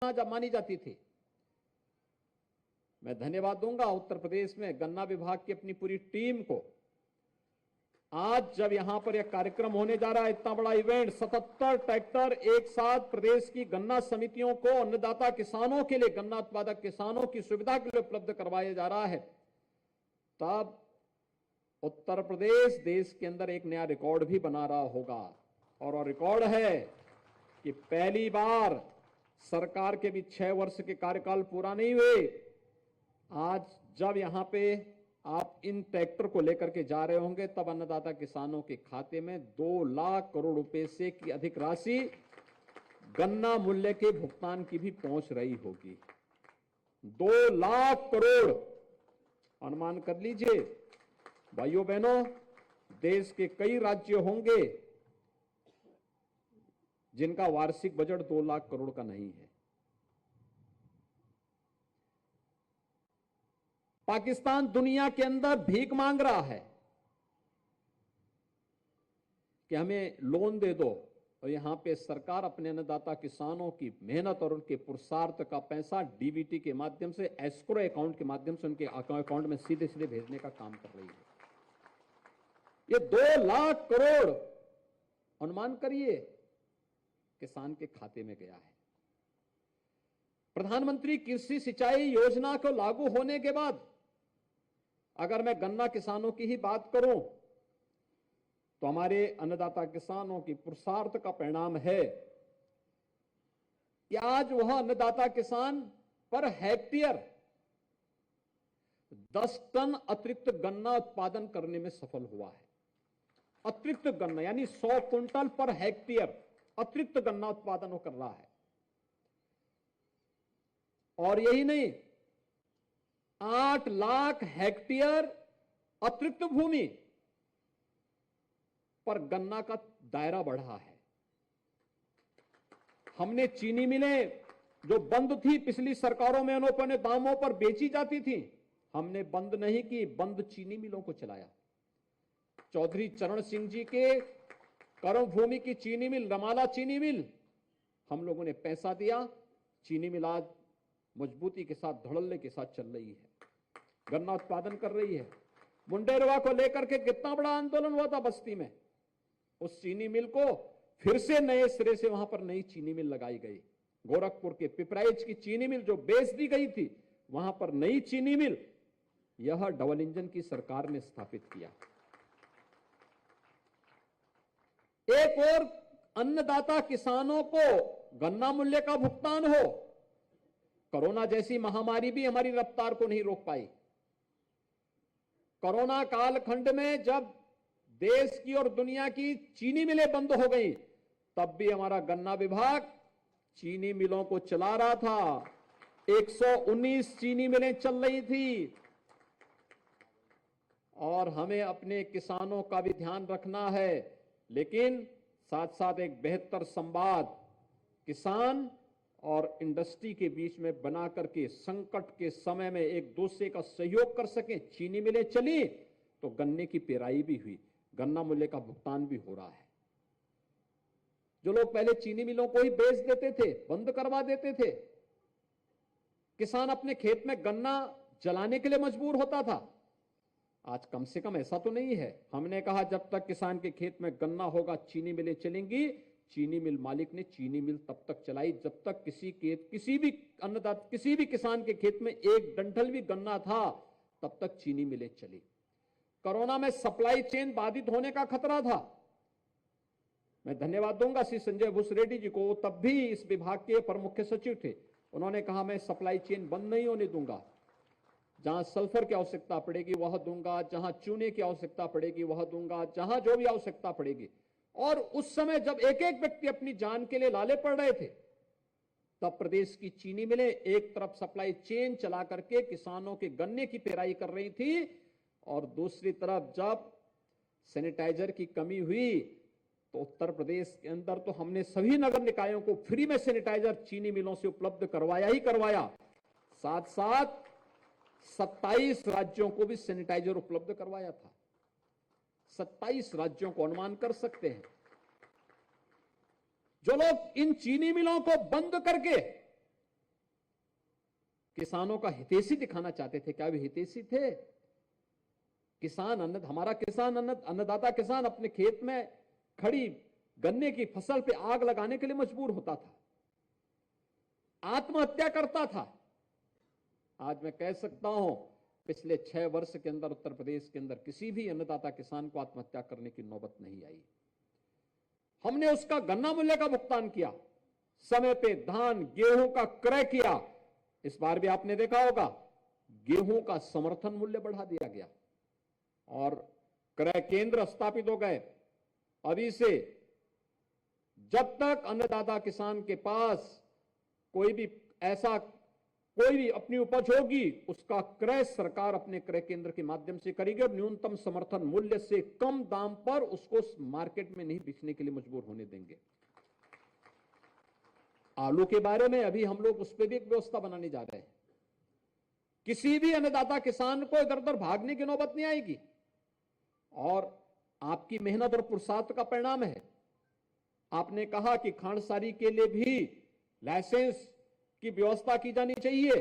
मानी जाती थी। मैं धन्यवाद दूंगा उत्तर प्रदेश में गन्ना विभाग की अपनी पूरी टीम को। आज जब यहां पर यह कार्यक्रम होने जा रहा है, इतना बड़ा इवेंट, 77 ट्रैक्टर एक साथ प्रदेश की गन्ना समितियों को, अन्नदाता किसानों के लिए, गन्ना उत्पादक किसानों की सुविधा के लिए उपलब्ध करवाया जा रहा है, तब उत्तर प्रदेश देश के अंदर एक नया रिकॉर्ड भी बना रहा होगा। और रिकॉर्ड है कि पहली बार सरकार के भी 6 वर्ष के कार्यकाल पूरा नहीं हुए, आज जब यहां पे आप इन ट्रैक्टर को लेकर के जा रहे होंगे, तब अन्नदाता किसानों के खाते में 2 लाख करोड़ रुपए से की अधिक राशि गन्ना मूल्य के भुगतान की भी पहुंच रही होगी। 2 लाख करोड़, अनुमान कर लीजिए भाइयों बहनों, देश के कई राज्य होंगे जिनका वार्षिक बजट 2 लाख करोड़ का नहीं है। पाकिस्तान दुनिया के अंदर भीख मांग रहा है कि हमें लोन दे दो, और यहां पे सरकार अपने अन्नदाता किसानों की मेहनत और उनके पुरुषार्थ का पैसा डीबीटी के माध्यम से, एस्क्रो अकाउंट के माध्यम से उनके अकाउंट में सीधे सीधे भेजने का काम कर रही है। ये 2 लाख करोड़ अनुमान करिए किसान के खाते में गया है। प्रधानमंत्री कृषि सिंचाई योजना को लागू होने के बाद, अगर मैं गन्ना किसानों की ही बात करूं, तो हमारे अन्नदाता किसानों की पुरुषार्थ का परिणाम है कि आज वह अन्नदाता किसान पर हेक्टेयर 10 टन अतिरिक्त गन्ना उत्पादन करने में सफल हुआ है। अतिरिक्त गन्ना यानी 100 क्विंटल पर हेक्टेयर अतिरिक्त गन्ना उत्पादन वो कर रहा है। और यही नहीं, 8 लाख हेक्टेयर अतिरिक्त भूमि पर गन्ना का दायरा बढ़ा है। हमने चीनी मिलें जो बंद थी पिछली सरकारों में, अनौपचारिक दामों पर बेची जाती थी, हमने बंद नहीं की, बंद चीनी मिलों को चलाया। चौधरी चरण सिंह जी के कर्मभूमि की चीनी मिल, रमाला चीनी मिल, हम लोगों ने पैसा दिया, चीनी मिल आज मजबूती के साथ, धड़ल्ले के साथ चल रही है, गन्ना उत्पादन कर रही है। मुंडेरवा को लेकर के कितना बड़ा आंदोलन हुआ था बस्ती में, उस चीनी मिल को फिर से नए सिरे से वहां पर नई चीनी मिल लगाई गई। गोरखपुर के पिपराइच की चीनी मिल जो बेच दी गई थी, वहां पर नई चीनी मिल, यह डबल इंजन की सरकार ने स्थापित किया। एक और अन्नदाता किसानों को गन्ना मूल्य का भुगतान हो। कोरोना जैसी महामारी भी हमारी रफ्तार को नहीं रोक पाई। कोरोना कालखंड में जब देश की और दुनिया की चीनी मिलें बंद हो गई, तब भी हमारा गन्ना विभाग चीनी मिलों को चला रहा था। 119 चीनी मिलें चल रही थी। और हमें अपने किसानों का भी ध्यान रखना है, लेकिन साथ साथ एक बेहतर संवाद किसान और इंडस्ट्री के बीच में बना करके संकट के समय में एक दूसरे का सहयोग कर सकें। चीनी मिलें चली तो गन्ने की पेराई भी हुई, गन्ना मूल्य का भुगतान भी हो रहा है। जो लोग पहले चीनी मिलों को ही बेच देते थे, बंद करवा देते थे, किसान अपने खेत में गन्ना जलाने के लिए मजबूर होता था। आज कम से कम ऐसा तो नहीं है। हमने कहा जब तक किसान के खेत में गन्ना होगा चीनी मिलें चलेंगी। चीनी मिल मालिक ने चीनी मिल तब तक चलाई जब तक किसी भी किसान के खेत में एक डंठल भी गन्ना था, तब तक चीनी मिलें चली। कोरोना में सप्लाई चेन बाधित होने का खतरा था। मैं धन्यवाद दूंगा श्री संजय भूसरेड्डी जी को, तब भी इस विभाग के प्रमुख सचिव थे। उन्होंने कहा मैं सप्लाई चेन बंद नहीं होने दूंगा, जहां सल्फर की आवश्यकता पड़ेगी वह दूंगा, जहां चूने की आवश्यकता पड़ेगी वह दूंगा, जहां जो भी आवश्यकता पड़ेगी। और उस समय जब एक एक व्यक्ति अपनी जान के लिए लाले पड़ रहे थे, तब प्रदेश की चीनी मिलें एक तरफ सप्लाई चेन चला करके किसानों के गन्ने की पेराई कर रही थी, और दूसरी तरफ जब सैनिटाइजर की कमी हुई तो उत्तर प्रदेश के अंदर तो हमने सभी नगर निकायों को फ्री में सैनिटाइजर चीनी मिलों से उपलब्ध करवाया ही करवाया। साथ साथ 27 राज्यों को भी सैनिटाइजर उपलब्ध करवाया था। 27 राज्यों को अनुमान कर सकते हैं। जो लोग इन चीनी मिलों को बंद करके किसानों का हितैषी दिखाना चाहते थे। क्या वे हितैषी थे? हमारा किसान अन्नदाता किसान अपने खेत में खड़ी गन्ने की फसल पे आग लगाने के लिए मजबूर होता था, आत्महत्या करता था। आज मैं कह सकता हूं पिछले 6 वर्ष के अंदर उत्तर प्रदेश के अंदर किसी भी अन्नदाता किसान को आत्महत्या करने की नौबत नहीं आई। हमने उसका गन्ना मूल्य का भुगतान किया, समय पे धान गेहूं का क्रय किया। इस बार भी आपने देखा होगा गेहूं का समर्थन मूल्य बढ़ा दिया गया और क्रय केंद्र स्थापित हो गए। अभी से जब तक अन्नदाता किसान के पास कोई भी अपनी उपज होगी, उसका क्रय सरकार अपने क्रय केंद्र के माध्यम से करेगी और न्यूनतम समर्थन मूल्य से कम दाम पर उसको मार्केट में नहीं बेचने के लिए मजबूर होने देंगे। आलू के बारे में अभी हम लोग उस पर भी एक व्यवस्था बनाने जा रहे हैं। किसी भी अन्नदाता किसान को इधर उधर भागने की नौबत नहीं आएगी और आपकी मेहनत और पुरुषार्थ का परिणाम है। आपने कहा कि खांडसारी के लिए भी लाइसेंस की व्यवस्था की जानी चाहिए।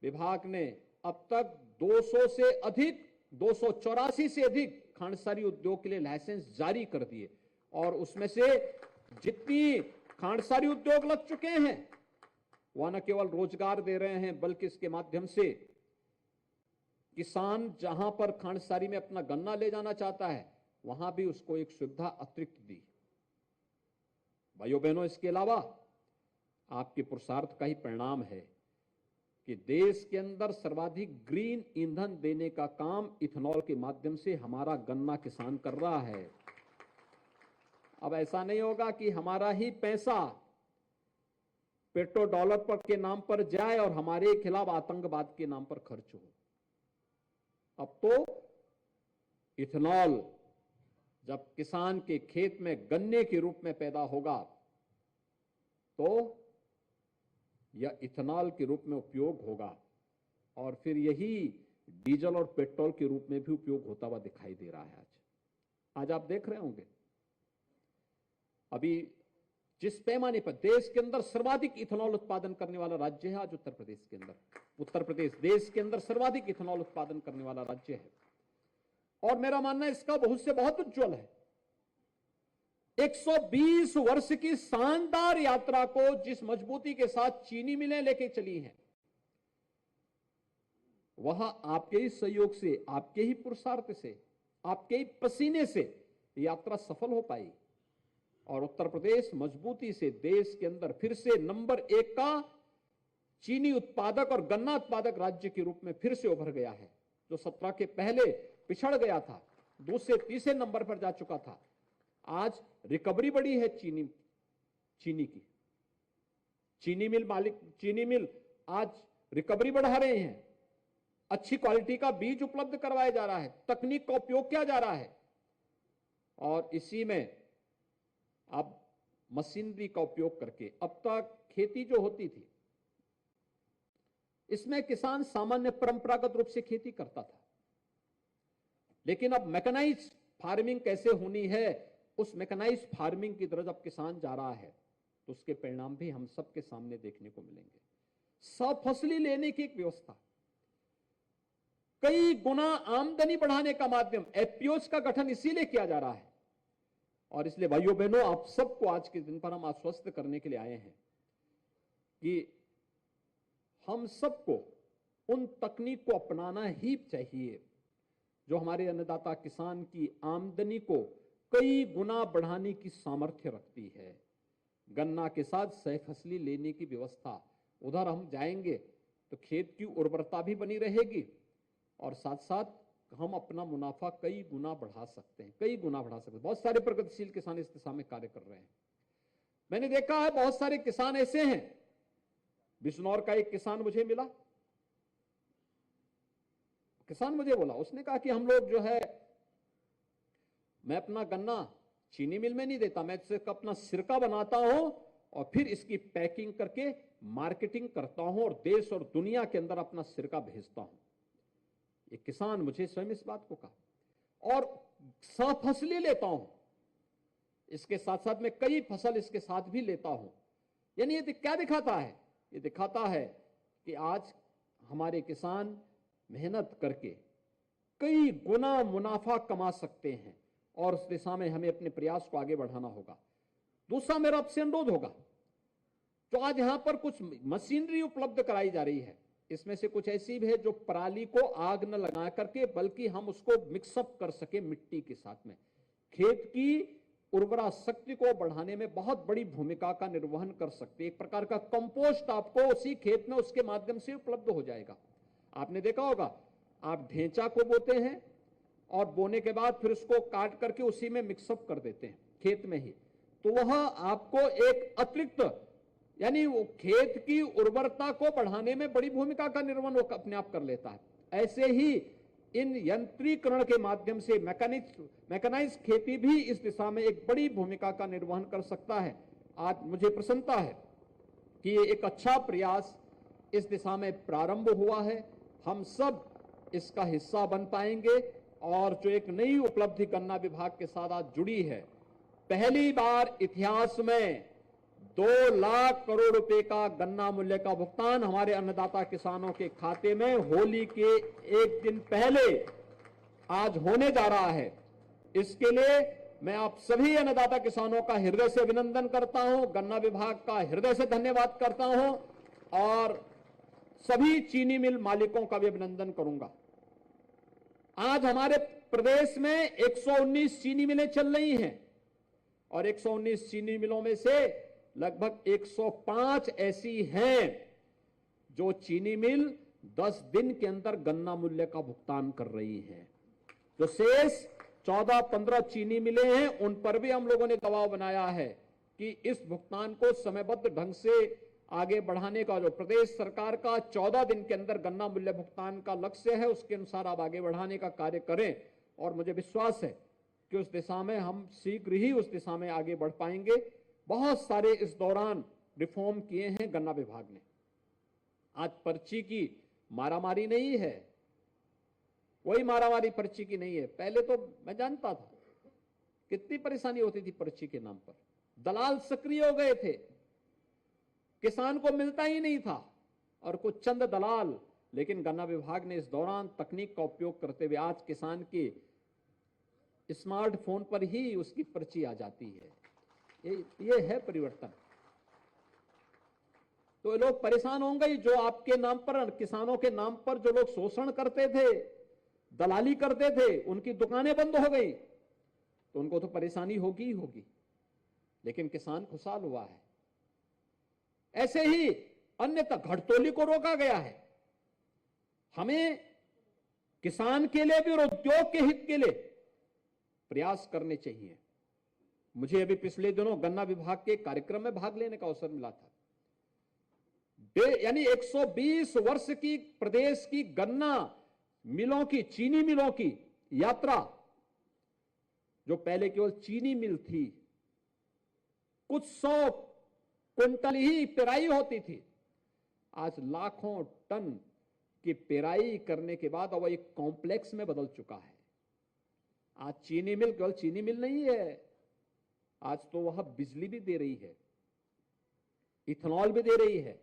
विभाग ने अब तक 284 से अधिक खांडसारी उद्योग के लिए लाइसेंस जारी कर दिए और उसमें से जितनी खांडसारी उद्योग लग चुके हैं वह न केवल रोजगार दे रहे हैं बल्कि इसके माध्यम से किसान जहां पर खांडसारी में अपना गन्ना ले जाना चाहता है वहां भी उसको एक सुविधा अतिरिक्त दी। भाइयों बहनों, इसके अलावा आपके पुरुषार्थ का ही परिणाम है कि देश के अंदर सर्वाधिक ग्रीन ईंधन देने का काम इथेनॉल के माध्यम से हमारा गन्ना किसान कर रहा है। अब ऐसा नहीं होगा कि हमारा ही पैसा पेट्रो डॉलर पर के नाम पर जाए और हमारे खिलाफ आतंकवाद के नाम पर खर्च हो। अब तो इथेनॉल जब किसान के खेत में गन्ने के रूप में पैदा होगा तो यह इथेनॉल के रूप में उपयोग होगा और फिर यही डीजल और पेट्रोल के रूप में भी उपयोग होता हुआ दिखाई दे रहा है। आज आप देख रहे होंगे अभी जिस पैमाने पर देश के अंदर सर्वाधिक इथेनॉल उत्पादन करने वाला राज्य है आज उत्तर प्रदेश के अंदर। उत्तर प्रदेश देश के अंदर सर्वाधिक इथेनॉल उत्पादन करने वाला राज्य है और मेरा मानना है इसका बहुत से बहुत उज्जवल है। 120 वर्ष की शानदार यात्रा को जिस मजबूती के साथ चीनी मिलें लेके चली हैं वह आपके ही सहयोग से, आपके ही पुरुषार्थ से, आपके ही पसीने से यात्रा सफल हो पाई और उत्तर प्रदेश मजबूती से देश के अंदर फिर से नंबर 1 का चीनी उत्पादक और गन्ना उत्पादक राज्य के रूप में फिर से उभर गया है। जो 17 के पहले पिछड़ गया था, दूसरे तीसरे नंबर पर जा चुका था, आज रिकवरी बढ़ी है चीनी की। चीनी मिल आज रिकवरी बढ़ा रहे हैं, अच्छी क्वालिटी का बीज उपलब्ध करवाया जा रहा है, तकनीक का उपयोग किया जा रहा है और इसी में अब मशीनरी का उपयोग करके अब तक खेती जो होती थी इसमें किसान सामान्य परंपरागत रूप से खेती करता था, लेकिन अब मैकेनाइज्ड फार्मिंग कैसे होनी है उस मैकेनाइज्ड फार्मिंग की तरफ अब किसान जा रहा है तो उसके परिणाम भी हम सबके सामने देखने को मिलेंगे। सफसली लेने की एक व्यवस्था, कई गुना आमदनी बढ़ाने का माध्यम, एफपीओज का गठन इसीलिए किया जा रहा है और इसलिए भाइयों बहनों आप सबको आज के दिन पर हम आश्वस्त करने के लिए आए हैं कि हम सबको उन तकनीक को अपनाना ही चाहिए जो हमारे अन्नदाता किसान की आमदनी को कई गुना बढ़ाने की सामर्थ्य रखती है। गन्ना के साथ सहफसली लेने की व्यवस्था, उधर हम जाएंगे तो खेत की उर्वरता भी बनी रहेगी और साथ साथ हम अपना मुनाफा कई गुना बढ़ा सकते हैं, बहुत सारे प्रगतिशील किसान इस दिशा में कार्य कर रहे हैं। मैंने देखा है बहुत सारे किसान ऐसे हैं, बिजनौर का एक किसान मुझे मिला, किसान मुझे बोला, उसने कहा कि हम लोग जो है, मैं अपना गन्ना चीनी मिल में नहीं देता, मैं सिर्फ अपना सिरका बनाता हूं और फिर इसकी पैकिंग करके मार्केटिंग करता हूं और देश और दुनिया के अंदर अपना सिरका भेजता हूं। एक किसान मुझे स्वयं इस बात को कहा और सफसली लेता हूं, इसके साथ साथ मैं कई फसल इसके साथ भी लेता हूं। यानी ये क्या दिखाता है? ये दिखाता है कि आज हमारे किसान मेहनत करके कई गुना मुनाफा कमा सकते हैं और उस दिशा में हमें अपने प्रयास को आगे बढ़ाना होगा। दूसरा मेरा आपसे अनुरोध होगा, तो आज यहां पर कुछ मशीनरी उपलब्ध कराई जा रही है, इसमें से कुछ ऐसी भी है जो पराली को आग न लगा करके बल्कि हम उसको मिक्सअप कर सके मिट्टी के साथ में, खेत की उर्वरा शक्ति को बढ़ाने में बहुत बड़ी भूमिका का निर्वहन कर सकते। एक प्रकार का कंपोस्ट आपको उसी खेत में उसके माध्यम से उपलब्ध हो जाएगा। आपने देखा होगा, आप ढेंचा को बोते हैं और बोने के बाद फिर उसको काट करके उसी में मिक्सअप कर देते हैं खेत में ही, तो वह आपको एक अतिरिक्त यानी वो खेत की उर्वरता को बढ़ाने में बड़ी भूमिका का निर्वहन वो अपने आप कर लेता है। ऐसे ही इन यंत्रीकरण के माध्यम से मैकेनाइज खेती भी इस दिशा में एक बड़ी भूमिका का निर्वहन कर सकता है। आज मुझे प्रसन्नता है कि ये एक अच्छा प्रयास इस दिशा में प्रारंभ हुआ है। हम सब इसका हिस्सा बन पाएंगे और जो एक नई उपलब्धि गन्ना विभाग के साथ आज जुड़ी है, पहली बार इतिहास में 2 लाख करोड़ रुपए का गन्ना मूल्य का भुगतान हमारे अन्नदाता किसानों के खाते में होली के एक दिन पहले आज होने जा रहा है। इसके लिए मैं आप सभी अन्नदाता किसानों का हृदय से अभिनंदन करता हूं, गन्ना विभाग का हृदय से धन्यवाद करता हूं और सभी चीनी मिल मालिकों का भी अभिनंदन करूंगा। आज हमारे प्रदेश में 119 चीनी मिलें चल रही हैं और 119 चीनी मिलों में से लगभग 105 ऐसी हैं जो चीनी मिल 10 दिन के अंदर गन्ना मूल्य का भुगतान कर रही हैं। जो शेष 14-15 चीनी मिलें हैं उन पर भी हम लोगों ने दबाव बनाया है कि इस भुगतान को समयबद्ध ढंग से आगे बढ़ाने का जो प्रदेश सरकार का 14 दिन के अंदर गन्ना मूल्य भुगतान का लक्ष्य है उसके अनुसार आप आगे बढ़ाने का कार्य करें और मुझे विश्वास है कि उस दिशा में हम शीघ्र ही उस दिशा में आगे बढ़ पाएंगे। बहुत सारे इस दौरान रिफॉर्म किए हैं गन्ना विभाग ने। आज पर्ची की मारामारी नहीं है, कोई मारामारी पर्ची की नहीं है। पहले तो मैं जानता था कितनी परेशानी होती थी पर्ची के नाम पर, दलाल सक्रिय हो गए थे, किसान को मिलता ही नहीं था और कुछ चंद दलाल। लेकिन गन्ना विभाग ने इस दौरान तकनीक का उपयोग करते हुए आज किसान के स्मार्टफोन पर ही उसकी पर्ची आ जाती है। ये है परिवर्तन। तो लोग परेशान होंगे ही, जो आपके नाम पर, किसानों के नाम पर जो लोग शोषण करते थे, दलाली करते थे, उनकी दुकानें बंद हो गई तो उनको तो परेशानी होगी ही होगी, लेकिन किसान खुशहाल हुआ है। ऐसे ही अन्यथा घटतोली को रोका गया है। हमें किसान के लिए भी और उद्योग के हित के लिए प्रयास करने चाहिए। मुझे अभी पिछले दिनों गन्ना विभाग के कार्यक्रम में भाग लेने का अवसर मिला था। यानी 120 वर्ष की प्रदेश की गन्ना मिलों की, चीनी मिलों की यात्रा, जो पहले केवल चीनी मिल थी, कुछ 100 क्विंटल ही पेराई होती थी, आज लाखों टन की पेराई करने के बाद अब एक कॉम्प्लेक्स में बदल चुका है। आज चीनी मिल केवल चीनी मिल नहीं है, आज तो वह बिजली भी दे रही है, इथेनॉल भी दे रही है।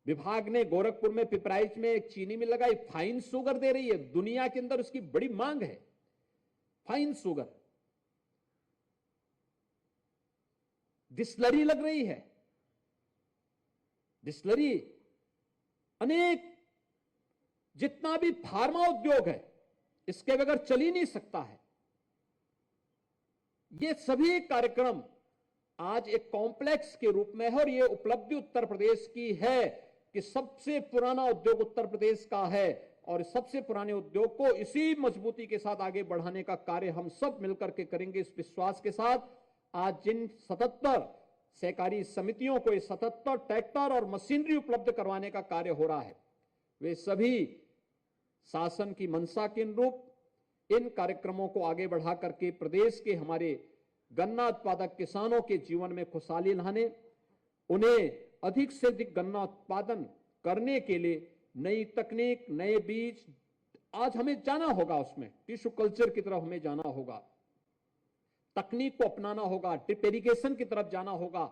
विभाग ने गोरखपुर में पिपराइच में एक चीनी मिल लगाई, फाइन शुगर दे रही है। दुनिया के अंदर उसकी बड़ी मांग है, फाइन शुगर। डिस्लरी लग रही है, डिस्लरी, अनेक जितना भी फार्मा उद्योग है इसके बगैर चल ही नहीं सकता है। ये सभी कार्यक्रम आज एक कॉम्प्लेक्स के रूप में है और ये उपलब्धि उत्तर प्रदेश की है कि सबसे पुराना उद्योग उत्तर प्रदेश का है और सबसे पुराने उद्योग को इसी मजबूती के साथ आगे बढ़ाने का कार्य हम सब मिलकर के करेंगे। इस विश्वास के साथ आज जिन 77 सहकारी समितियों को 77 ट्रैक्टर और मशीनरी उपलब्ध करवाने का कार्य हो रहा है, वे सभी शासन की मंशा के अनुरूप इन कार्यक्रमों को आगे बढ़ा करके प्रदेश के हमारे गन्ना उत्पादक किसानों के जीवन में खुशहाली लाने, उन्हें अधिक से अधिक गन्ना उत्पादन करने के लिए नई तकनीक, नए बीज, आज हमें जाना होगा, उसमें टिश्यू कल्चर की तरफ हमें जाना होगा, तकनीक को अपनाना होगा, ड्रिप इरिगेशन की तरफ जाना होगा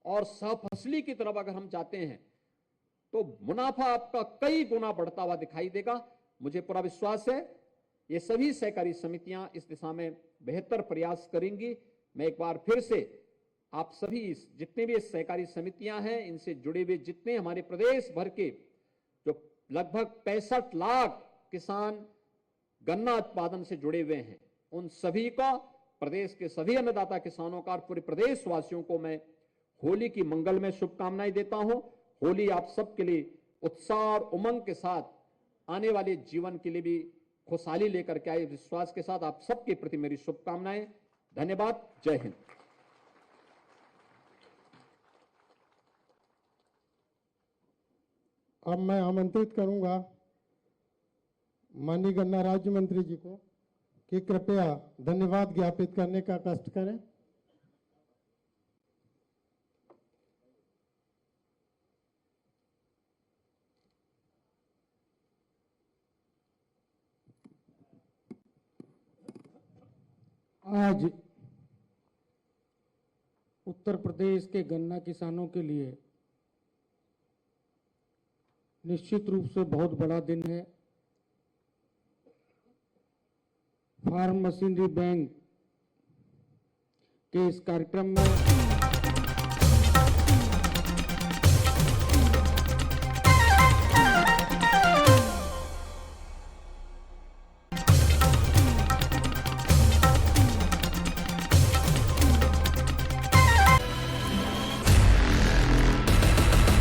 और सहफसली की तरफ अगर हम जाते हैं तो मुनाफा आपका कई गुना बढ़ता हुआ दिखाई देगा। मुझे पूरा विश्वास है ये सभी सहकारी समितियां इस दिशा में बेहतर प्रयास करेंगी। मैं एक बार फिर से आप सभी जितने भी सहकारी समितियां हैं, इनसे जुड़े हुए जितने हमारे प्रदेश भर के जो लगभग 65 लाख किसान गन्ना उत्पादन से जुड़े हुए हैं, उन सभी का, प्रदेश के सभी अन्नदाता किसानों का और पूरे प्रदेश वासियों को मैं होली की मंगल में शुभकामनाएं देता हूं। होली आप सबके लिए उत्साह और उमंग के साथ आने वाले जीवन के लिए भी खुशहाली लेकर के आए, विश्वास के साथ आप सबके प्रति मेरी शुभकामनाएं। धन्यवाद। जय हिंद। अब मैं आमंत्रित करूंगा माननीय गन्ना राज्य मंत्री जी को कि कृपया धन्यवाद ज्ञापित करने का कष्ट करें। आज उत्तर प्रदेश के गन्ना किसानों के लिए निश्चित रूप से बहुत बड़ा दिन है। फार्म मशीनरी बैंक के इस कार्यक्रम में